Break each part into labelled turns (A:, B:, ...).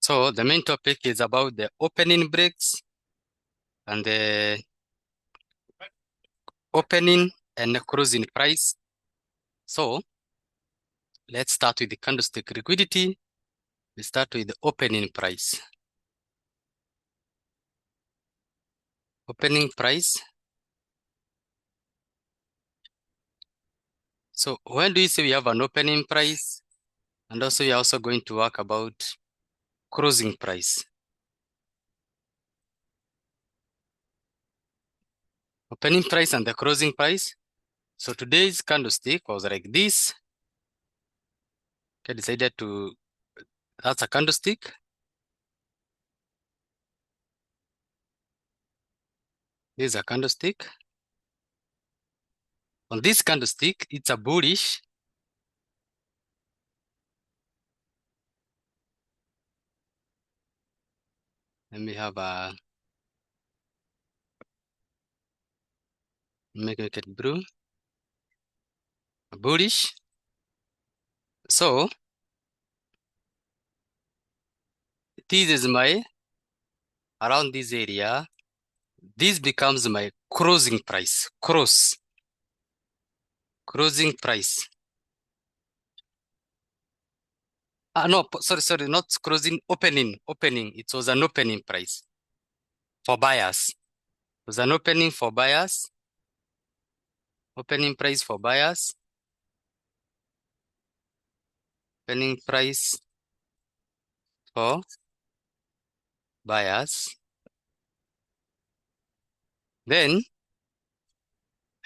A: So the main topic is about the opening breaks and the opening and closing price. So let's start with the candlestick liquidity. We start with the opening price. Opening price. So when do you say we have an opening price? And also we are also going to talk about closing price. Opening price and the closing price. So today's candlestick was like this. Okay, decided to, that's a candlestick. This is a candlestick. On this candlestick, it's a bullish. Let me have a, make it blue. A bullish. So this is my, around this area, this becomes my closing price. Closing price. No, sorry, not closing, opening. It was an opening price for buyers. It was an opening for buyers. Opening price for buyers. Opening price for buyers. Then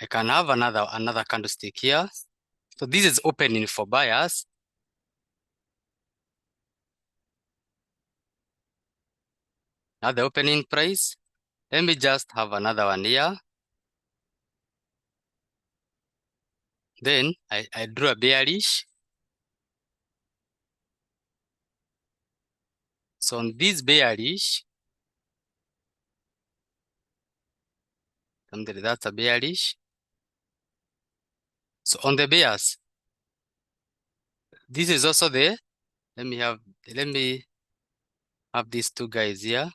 A: I can have another candlestick here. So this is opening for buyers. Now the opening price. Let me just have another one here. Then I drew a bearish. So on this bearish, that's a bearish. So on the bears, this is also the, let me have these two guys here.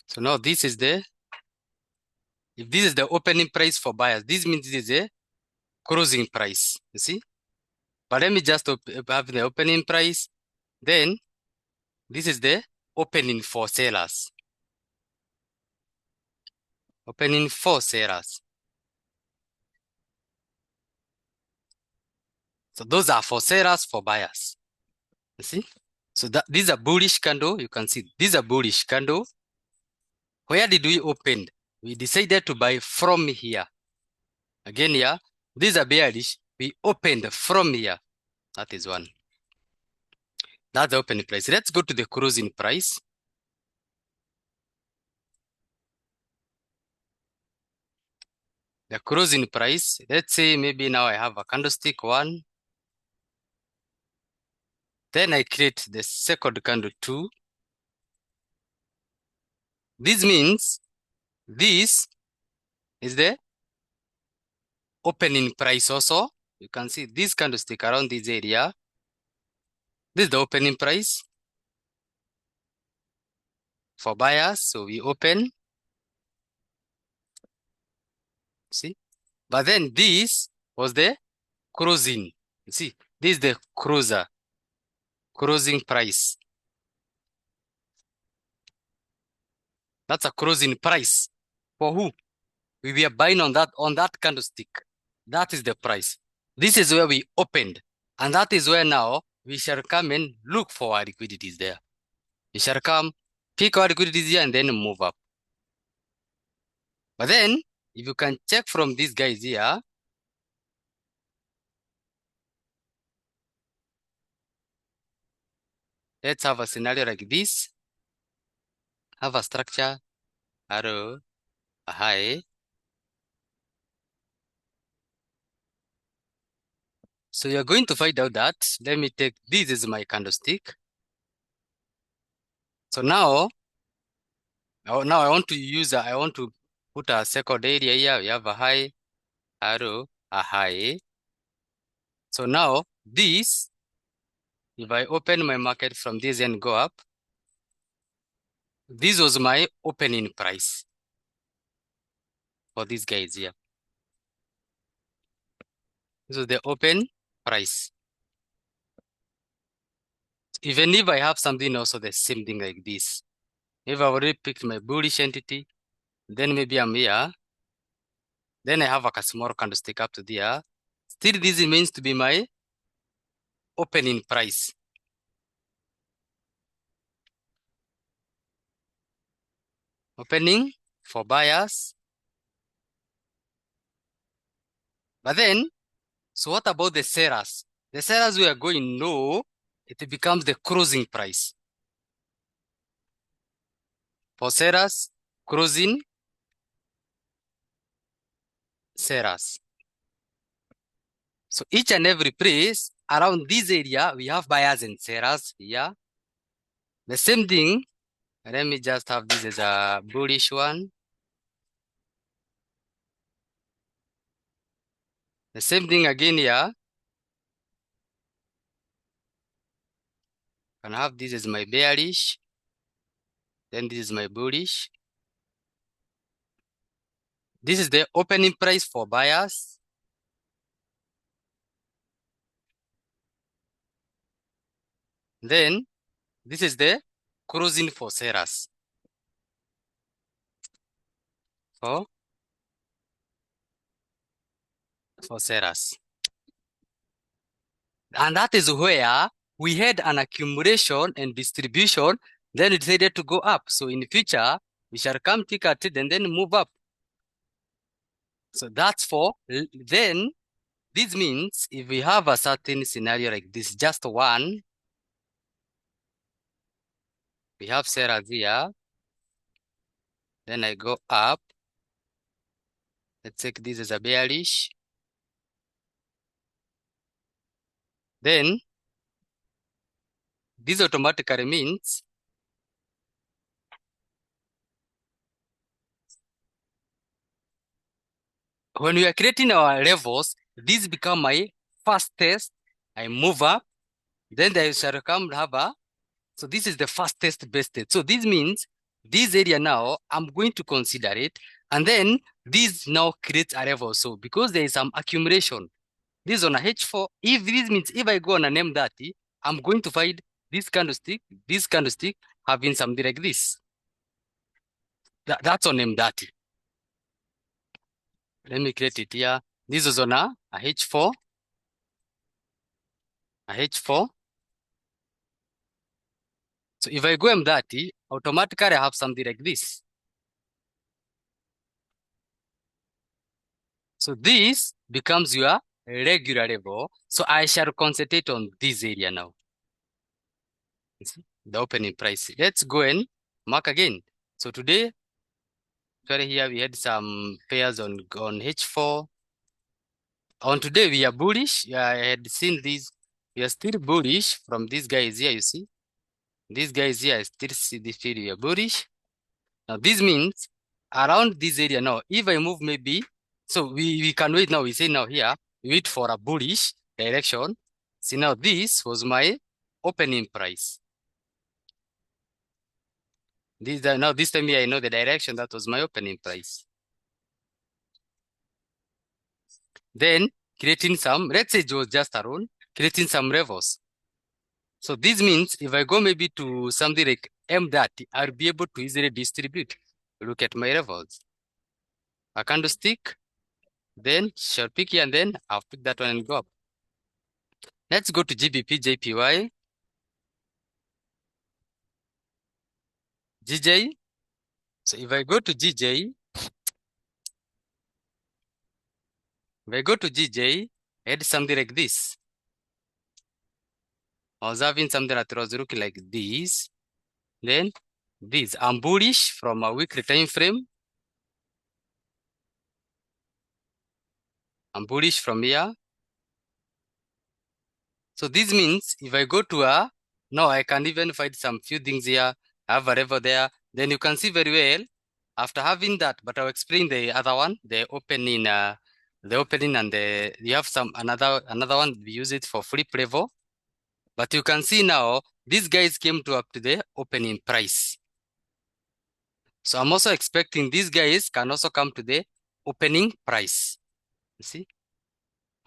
A: So now this is the, if this is the opening price for buyers, this means this is a closing price, you see? But let me just have the opening price. Then this is the opening for sellers. Opening for sellers. So those are for sellers, for buyers. You see? So that this is a bullish candle. You can see this is a bullish candle. Where did we open? We decided to buy from here. Again here, this is a bearish. We opened from here. That is one. That's the opening price. Let's go to the closing price. The closing price, let's say maybe now I have a candlestick one. Then I create the second candle two. This means this is the opening price also. You can see this candlestick around this area. This is the opening price for buyers. So we open. See? But then this was the closing. You see? This is the closing price. That's a closing price. For who? We were buying on that candlestick. That is the price. This is where we opened. And that is where now we shall come and look for our liquidities there. We shall come, pick our liquidities here and then move up. But then, if you can check from these guys here, let's have a scenario like this. Have a structure, arrow, a high. So you're going to find out that, let me take, this is my candlestick. So now I want to use, I want to put a second area here. We have a high, arrow, a high. So now this If I open my market from this and go up, this was my opening price for these guys here. This is the open price. Even if I have something also the same thing like this, if I already picked my bullish entity, then maybe I'm here, then I have like a small candlestick up to there. Still, this remains to be my opening price. Opening for buyers. But then, so what about the sellers? The sellers we are going low, it becomes the closing price. For sellers, closing sellers. So each and every place around this area, we have buyers and sellers here. The same thing. Let me just have this as a bullish one. The same thing again here. Can have this as my bearish. Then this is my bullish. This is the opening price for buyers. Then this is the closing for sellers. For sellers. And that is where we had an accumulation and distribution, then it decided to go up. So in the future, we shall come tick at it and then move up. So that's for, then this means if we have a certain scenario like this, just one, we have sellers here, then I go up. Let's take this as a bearish. Then this automatically means when we are creating our levels, these become my fastest. I move up, then I shall come have a, so this is the fastest best. So this means this area now, I'm going to consider it. And then this now creates a level. So because there is some accumulation, this is on a H4. If this means if I go on an M30, I'm going to find this candlestick having something like this. That's on M30. Let me create it here. This is on a H4. A H4. So if I go M30, automatically I have something like this. So this becomes your regular level. So I shall concentrate on this area now. The opening price. Let's go and mark again. So today, sorry, here we had some pairs on H4. On today, we are bullish. Yeah, I had seen these. We are still bullish from these guys here, you see. These guys here, I still see this field, we are bullish. Now, this means around this area now, if I move maybe, so we can wait now, we say now here, wait for a bullish direction. See now, this was my opening price. Now this time here, I know the direction, that was my opening price. Then creating some, let's say it was just around, creating some levels. So this means if I go maybe to something like M30, I'll be able to easily distribute. Look at my levels. A candlestick, then shall pick here and then I'll pick that one and go up. Let's go to GBP, JPY, GJ. So if I go to GJ, I had something like this. I was having something that was looking like this. Then this. I'm bullish from a weekly time frame. I'm bullish from here. So this means if I go to a, no, I can even find some few things here. I have a level there. Then you can see very well after having that, but I'll explain the other one, the opening and you have some another one, we use it for flip level. But you can see now, these guys came to up to the opening price. So I'm also expecting these guys can also come to the opening price. You see,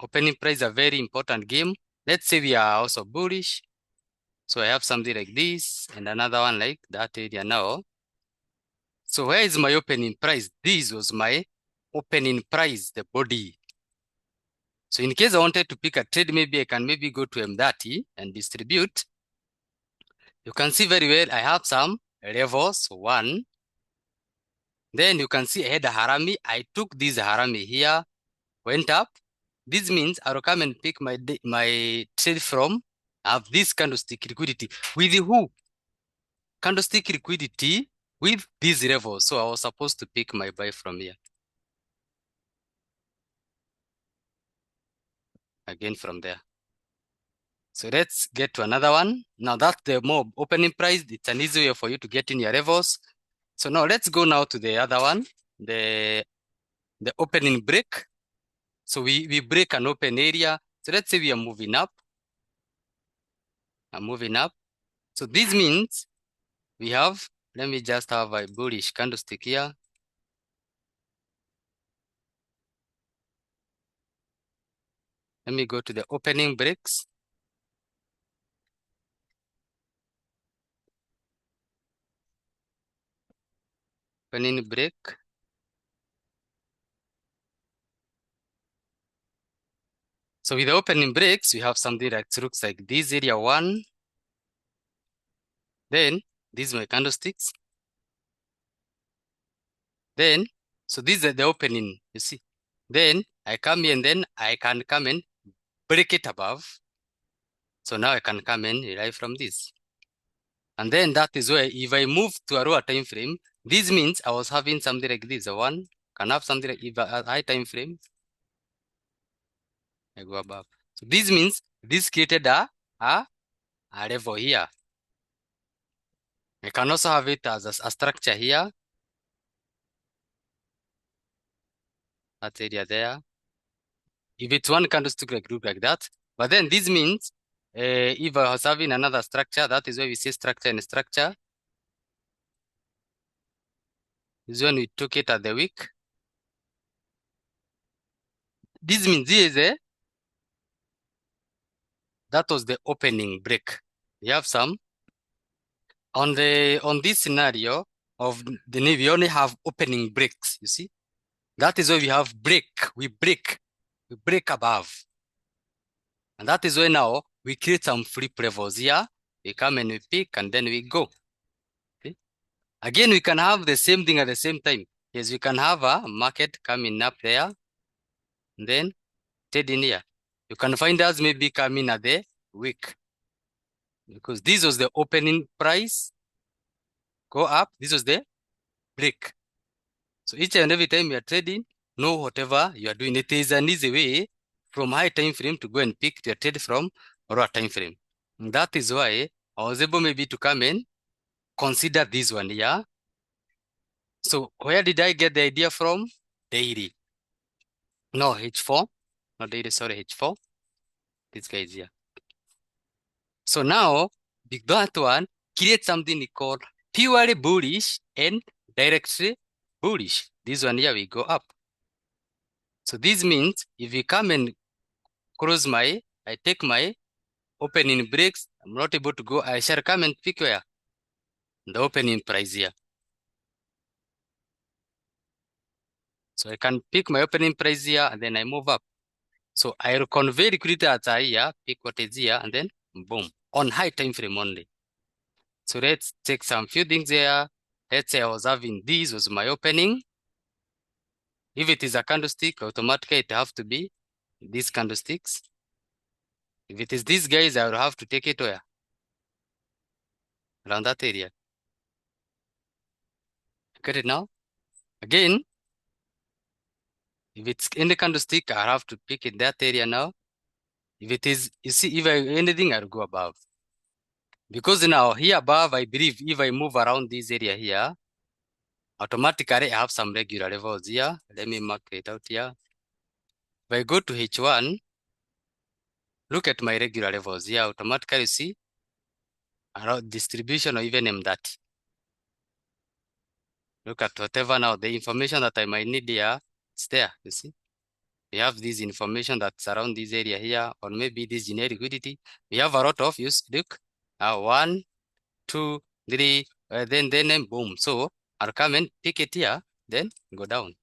A: opening price is a very important game. Let's say we are also bullish. So I have something like this and another one like that area now. So where is my opening price? This was my opening price, the body. So in case I wanted to pick a trade, maybe I can go to M30 and distribute. You can see very well, I have some levels, one. Then you can see I had a harami. I took this harami here, went up. This means I will come and pick my trade from. I have this candlestick liquidity. With who? Candlestick liquidity with this level. So I was supposed to pick my buy from here. Again from there. So let's get to another one. Now that's the more opening price. It's an easy way for you to get in your levels. So now let's go now to the other one, the opening break. So we break an open area. So let's say we are moving up. I'm moving up. So this means we have, let me just have a bullish candlestick here. Let me go to the opening breaks. Opening break. So with the opening breaks, we have something that looks like this area one. Then these are my candlesticks. Then, so these are the opening, you see. Then I come here and then I can come and break it above. So now I can come and derive from this. And then that is where if I move to a lower time frame, this means I was having something like this. One can have something like if a high time frame, I go above. So this means this created a level here. I can also have it as a structure here. That area there. If it's one candlestick like group like that, but then this means if I was having another structure, that is why we say structure and structure. This one we took it at the week. This means this is that was the opening break. We have some on this scenario of the Navy, we only have opening breaks. You see, that is why we have break. We break above, and that is why now we create some flip levels here. We come and we pick, and then we go. Okay? Again, we can have the same thing at the same time. Yes, we can have a market coming up there, and then trade in here. You can find us maybe coming at the week because this was the opening price. Go up. This was the break. So each and every time you are trading, know whatever you are doing. It is an easy way from high time frame to go and pick your trade from lower time frame. And that is why I was able maybe to come and consider this one here. So where did I get the idea from? Daily. No, H4. Not daily, sorry, H4. This guy is here. So now, that one create something called purely bullish and directly bullish. This one here, we go up. So this means if we come and close I take my opening breaks, I'm not able to go, I shall come and pick where? The opening price here. So I can pick my opening price here and then I move up. So I will convey liquidity at here, pick what is here, and then boom, on high time frame only. So let's take some few things here. Let's say I was having this was my opening. If it is a candlestick, automatically it have to be these candlesticks. If it is these guys, I will have to take it where? Around that area. Get it now? Again, if it's in the candlestick, I have to pick in that area now. If it is, you see, if anything, I'll go above. Because now here above, I believe if I move around this area here, automatically I have some regular levels here. Let me mark it out here. If I go to H1, look at my regular levels here. Automatically, you see around distribution or even M30. Look at whatever now, the information that I might need here, it's there, you see. We have this information that's around this area here, or maybe this generic liquidity. We have a lot of use. Look, 1, 2, 3, then boom. So I'll come and pick it here, then go down.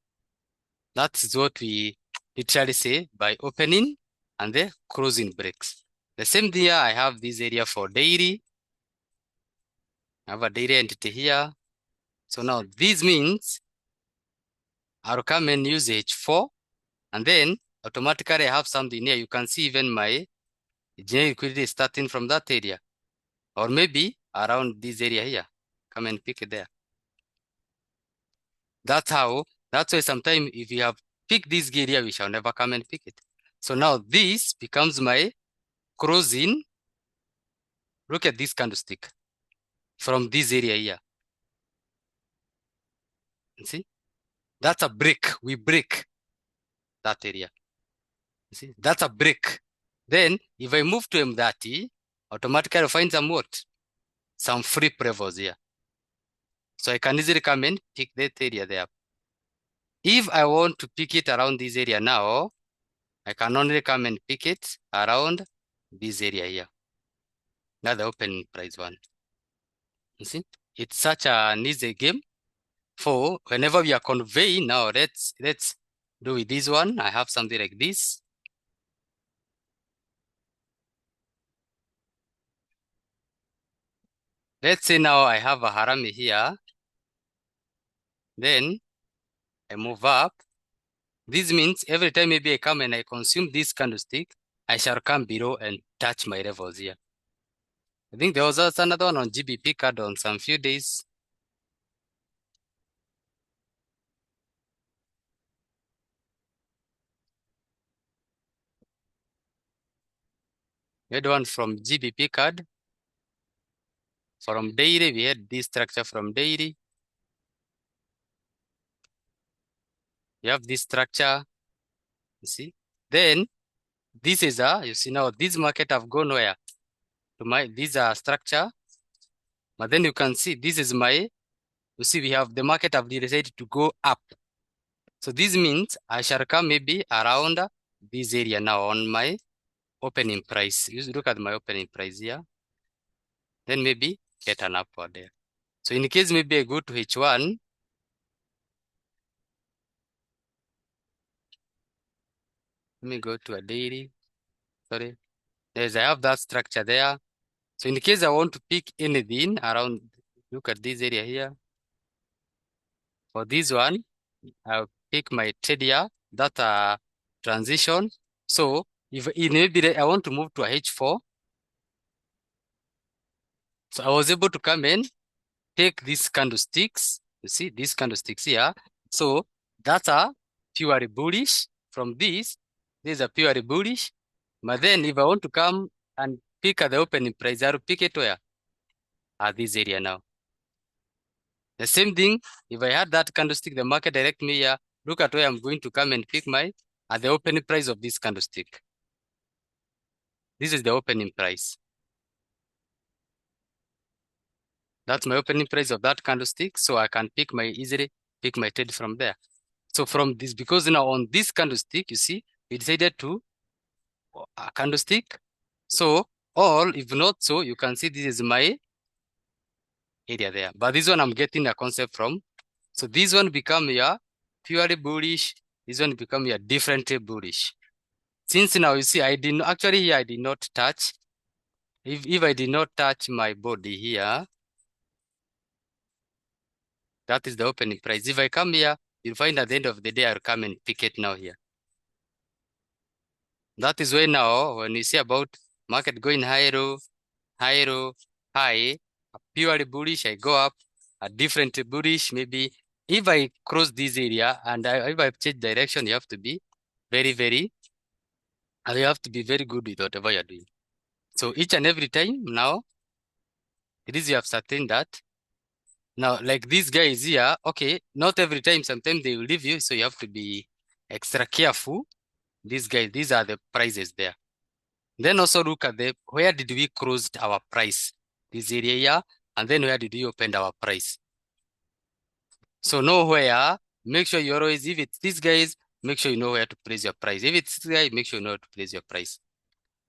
A: That's what we literally say by opening and the closing breaks. The same here, I have this area for daily. I have a daily entity here. So now this means I'll come and use H4, and then automatically I have something here. You can see even my generic liquidity starting from that area, or maybe around this area here. Come and pick it there. That's why sometimes if you have picked this area, we shall never come and pick it. So now this becomes my closing. Look at this candlestick from this area here. See, that's a break. We break that area. See, that's a break. Then if I move to M30, automatically I'll find some what? Some free levels here. So I can easily come and pick that area there. If I want to pick it around this area now, I can only come and pick it around this area here. That's the open price one. You see, it's such an easy game for whenever we are conveying. Now let's do with this one. I have something like this. Let's say now I have a harami here. Then I move up. This means every time maybe I come and I consume this candlestick, I shall come below and touch my levels here. I think there was also another one on GBP card on some few days. We had one from GBP card. From daily, we had this structure from daily. You have this structure, you see. Then this is you see now this market have gone where? To my, this structure. But then you can see this is my, you see we have the market have decided to go up. So this means I shall come maybe around this area now on my opening price. You look at my opening price here. Then maybe get an upward there. So in case maybe I go to H1, let me go to a daily. Sorry. Yes, I have that structure there. So in case I want to pick anything around, look at this area here. For this one, I'll pick my trade here, that transition. So if maybe I want to move to a H4, so I was able to come in, take these candlesticks. You see these candlesticks here. So that's a purely bullish. From this is a purely bullish. But then if I want to come and pick at the opening price, I'll pick it where? At this area now. The same thing, if I had that candlestick, the market direct me here, look at where I'm going to come and pick my, at the opening price of this candlestick. This is the opening price. That's my opening price of that candlestick. So I can easily pick my trade from there. So from this, because now on this candlestick, you see, we decided to a candlestick. So, or if not so, you can see this is my area there. But this one I'm getting a concept from. So this one become your purely bullish. This one become your differently bullish. Since now you see, I did not, actually here I did not touch. If I did not touch my body here, that is the opening price. If I come here, you'll find at the end of the day, I'll come and pick it now here. That is why now, when you see about market going high, low, high, purely bullish, I go up, a different bullish, maybe if I cross this area and if I change direction, you have to be very, very, and you have to be very good with whatever you're doing. So each and every time now, it is you have certain that. Now, like this guy is here, okay, not every time, sometimes they will leave you, so you have to be extra careful. These guys, these are the prices there. Then also look at where did we close our price? This area here, and then where did we open our price? So know where, make sure you always, if it's these guys, make sure you know where to place your price. If it's this guy, make sure you know where to place your price.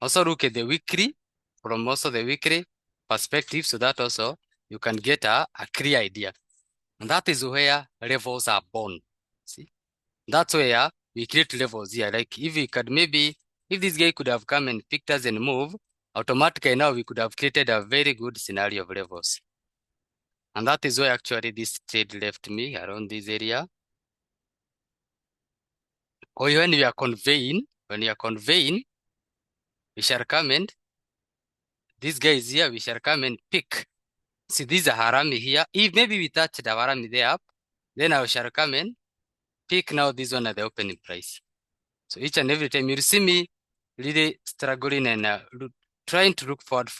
A: Also look at the weekly, from also the weekly perspective, so that also you can get a clear idea. And that is where levels are born. See, that's where we create levels here. Like if we could maybe, if this guy could have come and picked us and move, automatically now we could have created a very good scenario of levels. And that is where actually this trade left me around this area. Or when we are conveying, we shall come and, this guy is here, we shall come and pick. See, this is a harami here. If maybe we touch the harami there up, then I shall come and pick now this one at the opening price. So each and every time you'll see me really struggling and trying to look forward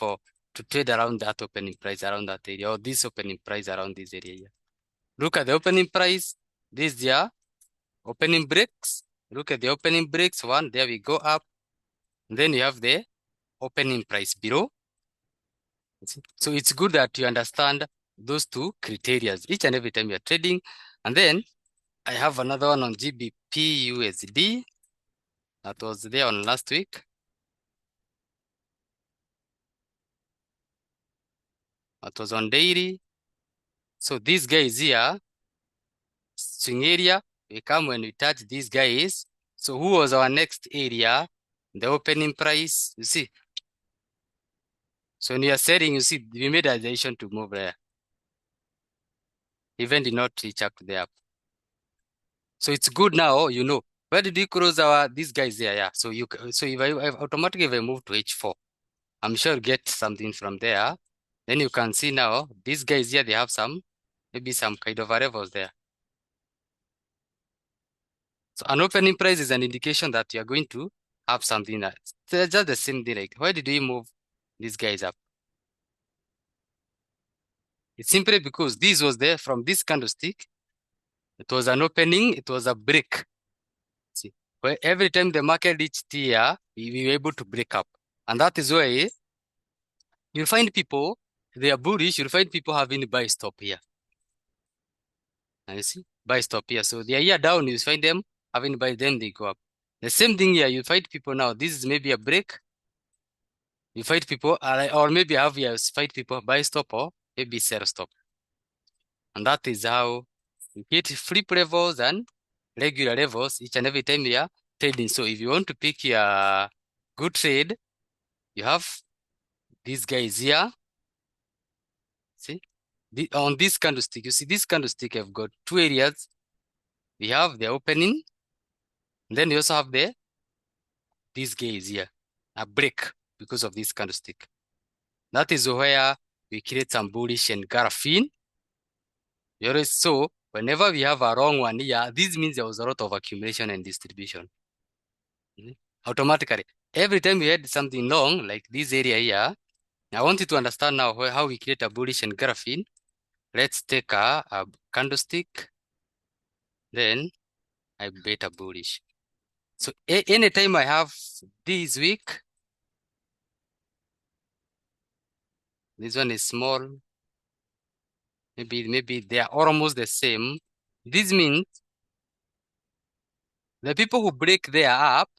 A: to trade around that opening price around that area, or this opening price around this area here. Look at the opening price. This is the opening breaks. Look at the opening breaks. One, there we go up. And then you have the opening price below. So it's good that you understand those two criteria each and every time you're trading. And then I have another one on GBP USD that was there on last week. That was on daily. So this guy is here, swing area. We come when we touch these guys. So who was our next area? The opening price, you see. So when you are selling, you see, we made a decision to move there. Even did not reach up to the up. So it's good now, you know. Where did we close these guys there? Yeah. So if I automatically if I move to H4, I'm sure you'll get something from there. Then you can see now, these guys here, they have maybe some kind of variables there. So an opening price is an indication that you're going to have something that's just the same thing. Like, why did we move these guys up? It's simply because this was there from this candlestick. It was an opening, it was a break. See, where every time the market reached here, we were able to break up. And that is why you'll find people, they are bullish, you'll find people having buy stop here. And you see, buy stop here. So they are here down, you find them having buy, then they go up. The same thing here, you find people now, this is maybe a break. You find people, or maybe have you find people buy stop or maybe sell stop. And that is how you get flip levels and regular levels each and every time you are trading. So if you want to pick your good trade, you have these guys here. See, on this candlestick, you see this candlestick have got two areas. We have the opening, and then you also have these guys here, a break because of this candlestick. That is where we create some bullish engulfing. You always so whenever we have a wrong one here, this means there was a lot of accumulation and distribution. Automatically, every time we had something long like this area here, I want you to understand now how we create a bullish engulfing. Let's take a candlestick, then I beta bullish. So anytime I have this week, this one is small, maybe they are almost the same. This means the people who break there up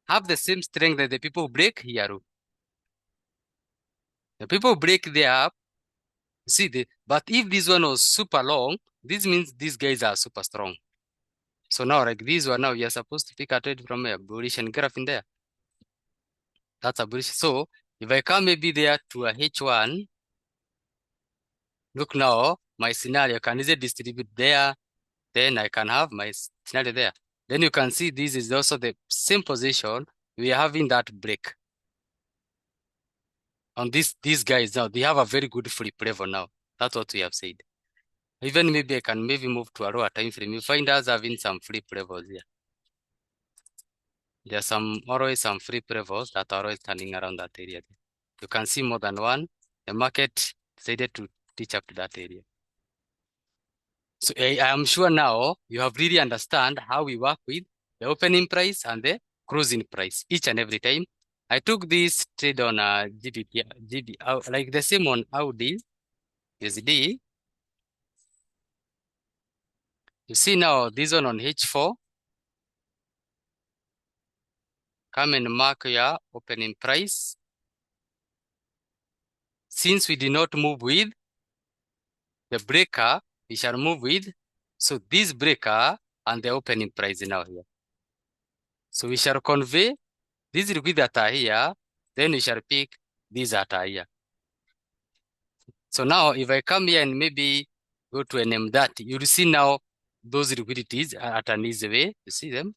A: have the same strength that the people who break here. The people who break there up, see, but if this one was super long, this means these guys are super strong. So now, like this one, now you're supposed to pick a trade from a bullish and graph in there. That's a bullish. So if I come maybe there to a H1, look now, my scenario can easily distribute there. Then I can have my scenario there. Then you can see this is also the same position. We are having that break. On these guys now, they have a very good flip level now. That's what we have said. Even maybe I can move to a lower time frame. You find us having some flip levels here. There's always some flip levels that are always turning around that area. You can see more than one. The market decided to reach up to that area. So I am sure now you have really understand how we work with the opening price and the closing price each and every time. I took this trade on GBP, like the same on Audi USD. You see now this one on H4. Come and mark your opening price. Since we did not move with the breaker, we shall move with, so this breaker and the opening price now here. So we shall convey this liquidity that are here, then we shall pick these that are here. So now if I come here and maybe go to an M30, you'll see now those liquidities are at an easy way. You see them?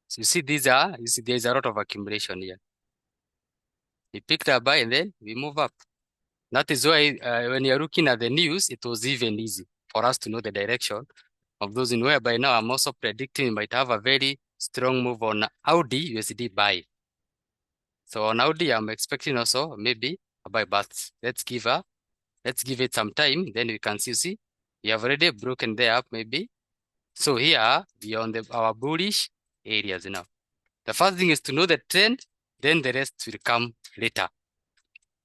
A: So you see there's a lot of accumulation here. We picked a buy and then we move up. That is why when you're looking at the news, it was even easy for us to know the direction of those in whereby now I'm also predicting we might have a very strong move on Audi USD buy. So on Audi, I'm expecting also maybe a buy, but let's give it some time. Then we can see, we have already broken there up maybe. So here we are on our bullish areas now. The first thing is to know the trend, then the rest will come later.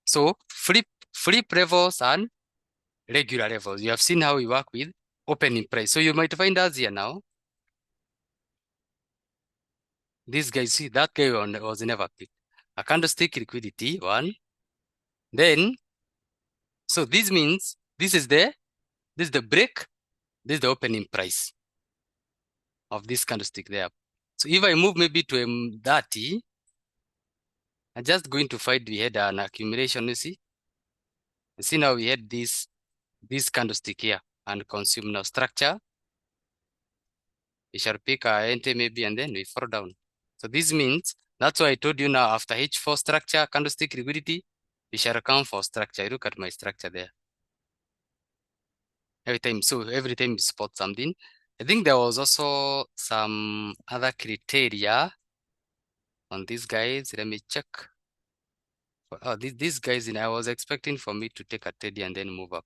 A: So flip levels and regular levels. You have seen how we work with opening price. So you might find us here now. This guy, see that guy was never picked. A candlestick liquidity, one. Then, so this means this is the break, this is the opening price of this candlestick there. So if I move maybe to M30, I'm just going to find we had an accumulation, you see? You see now we had this candlestick here and consume now structure. We shall pick our entry maybe and then we fall down. So this means, that's why I told you now after H4 structure, candlestick liquidity, we shall account for structure. Look at my structure there. Every time you spot something. I think there was also some other criteria on these guys. Let me check. Oh, these guys, I was expecting for me to take a trade and then move up.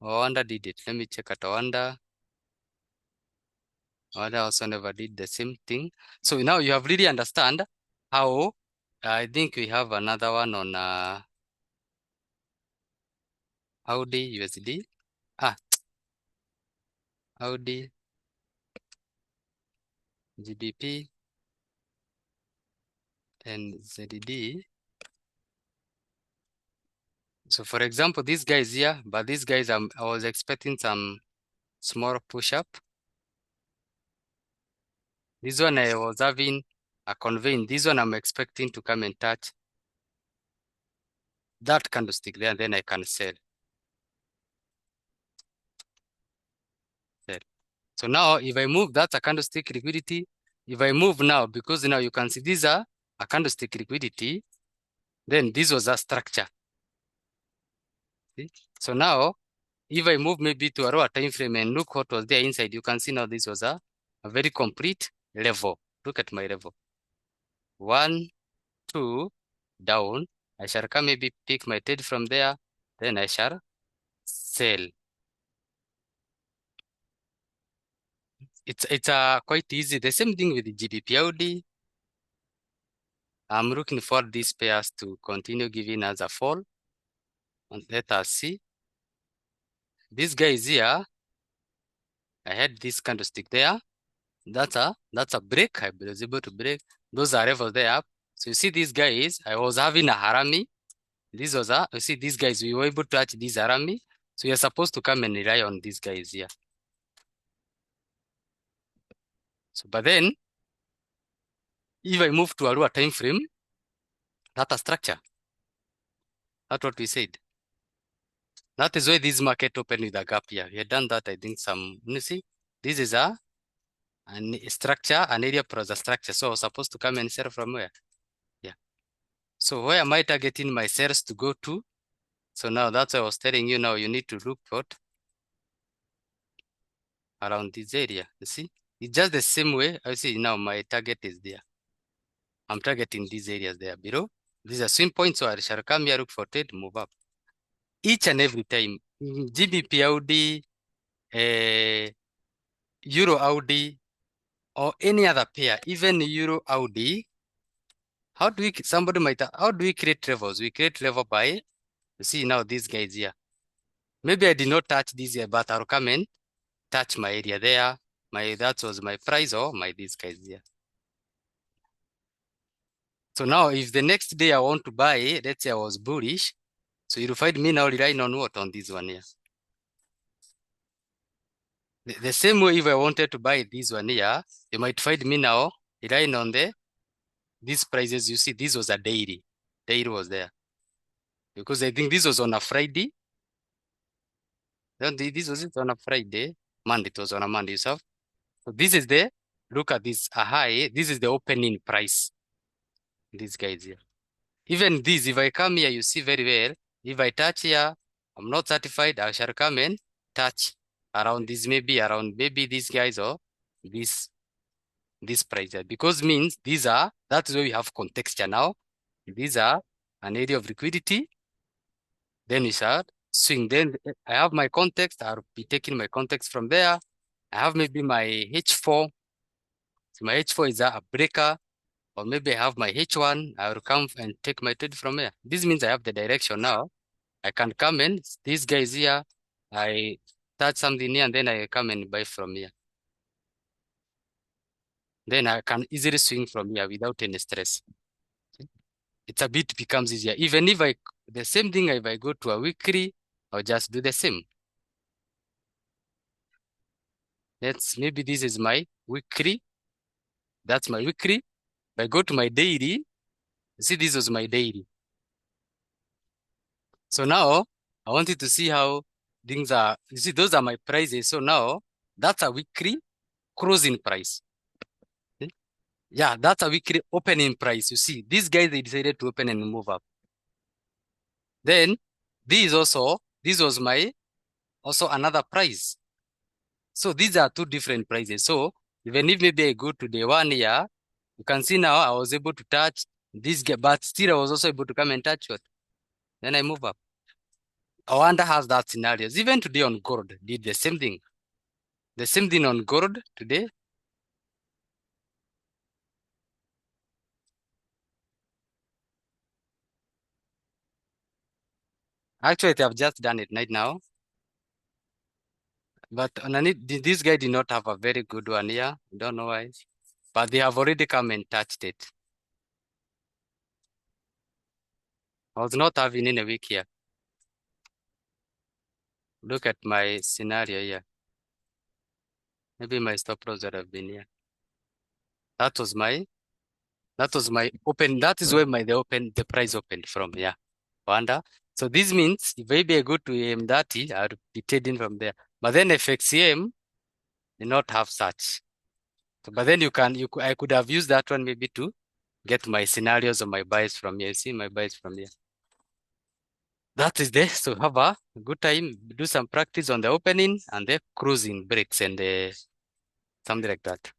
A: Wanda did it. Let me check at Wanda. Wanda also never did the same thing. So now you have really understand how I think we have another one on Audi USD. Audi GBP and ZD. So for example, these guys here, but these guys I was expecting some small push up. This one I was having a conveying. This one I'm expecting to come and touch that candlestick there, and then I can sell. So now if I move, that's a candlestick liquidity. If I move now, because now you can see these are a candlestick liquidity, then this was a structure. See? So now if I move maybe to a lower time frame and look what was there inside, you can see now this was a very complete level. Look at my level. 1, 2, down. I shall come maybe pick my trade from there, then I shall sell. It's quite easy. The same thing with the GBP. I'm looking for these pairs to continue giving us a fall. And let us see. This guy is here. I had this candlestick there. That's a break. I was able to break. Those are levels there up. So you see these guys, I was having a harami. This was you see these guys, we were able to touch this harami. So you're supposed to come and rely on these guys here. So, but then, if I move to a lower time frame, that's a structure. That's what we said. That is why this market opened with a gap here. We had done that, I think you see, this is a structure, an area plus a structure. So I was supposed to come and sell from where? Yeah. So where am I targeting my sales to go to? So now that's why I was telling you now you need to look for around this area. You see? It's just the same way. I see now my target is there. I'm targeting these areas there below. These are swing points, so I shall come here, look for trade, move up. Each and every time, GBP Audi, Euro Audi, or any other pair, even Euro Audi, How do we, somebody might, how do we create levels? We create level by, you see now these guys here. Maybe I did not touch this here, but I'll come and touch my area there. That was my price or my these guys here. So now if the next day I want to buy, let's say I was bullish, so you'll find me now relying on what? On this one here. The same way if I wanted to buy this one here, you might find me now relying on these prices. You see, this was a daily. Daily was there. Because I think this was on a Friday. Then this was it on a Friday. Monday, it was on a Monday. So this is the, look at this, a high. This is the opening price. These guys here. Even this, if I come here, you see very well. If I touch here, I'm not certified. I shall come and touch around this, maybe around maybe these guys or this price here. Because means these are, that's where we have contexture now. These are an area of liquidity. Then we shall swing. Then I have my context. I'll be taking my context from there. I have maybe my H4. So my H4 is a breaker. Or maybe I have my H1. I will come and take my trade from here. This means I have the direction now. I can come in. These guys here, I touch something here and then I come and buy from here. Then I can easily swing from here without any stress. It's a bit becomes easier. Even if the same thing, if I go to a weekly, I'll just do the same. Maybe this is my weekly. That's my weekly. If I go to my daily, see, this was my daily. So now I wanted to see how things are. You see, those are my prices. So now that's a weekly closing price. Yeah, that's a weekly opening price. You see, these guys, they decided to open and move up. Then this was my also another price. So these are two different prices. So even if maybe I go to the 1 year, you can see now I was able to touch this guy, but still I was also able to come and touch it. Then I move up. I wonder how that scenarios. Even today on gold, did the same thing. The same thing on gold today. Actually, they have just done it right now. But this guy did not have a very good one here. Don't know why. But they have already come and touched it. I was not having in a week here. Look at my scenario here. Maybe my stop loss would have been here. That was my open. That is where the price opened from. Yeah. Wonder. So this means if maybe I go to AM30, I'll be trading from there. But then FXCM did not have such. So, but then I could have used that one maybe to get my scenarios or my buys from here. You see my buys from here. That is there. So have a good time. Do some practice on the opening and the cruising breaks and something like that.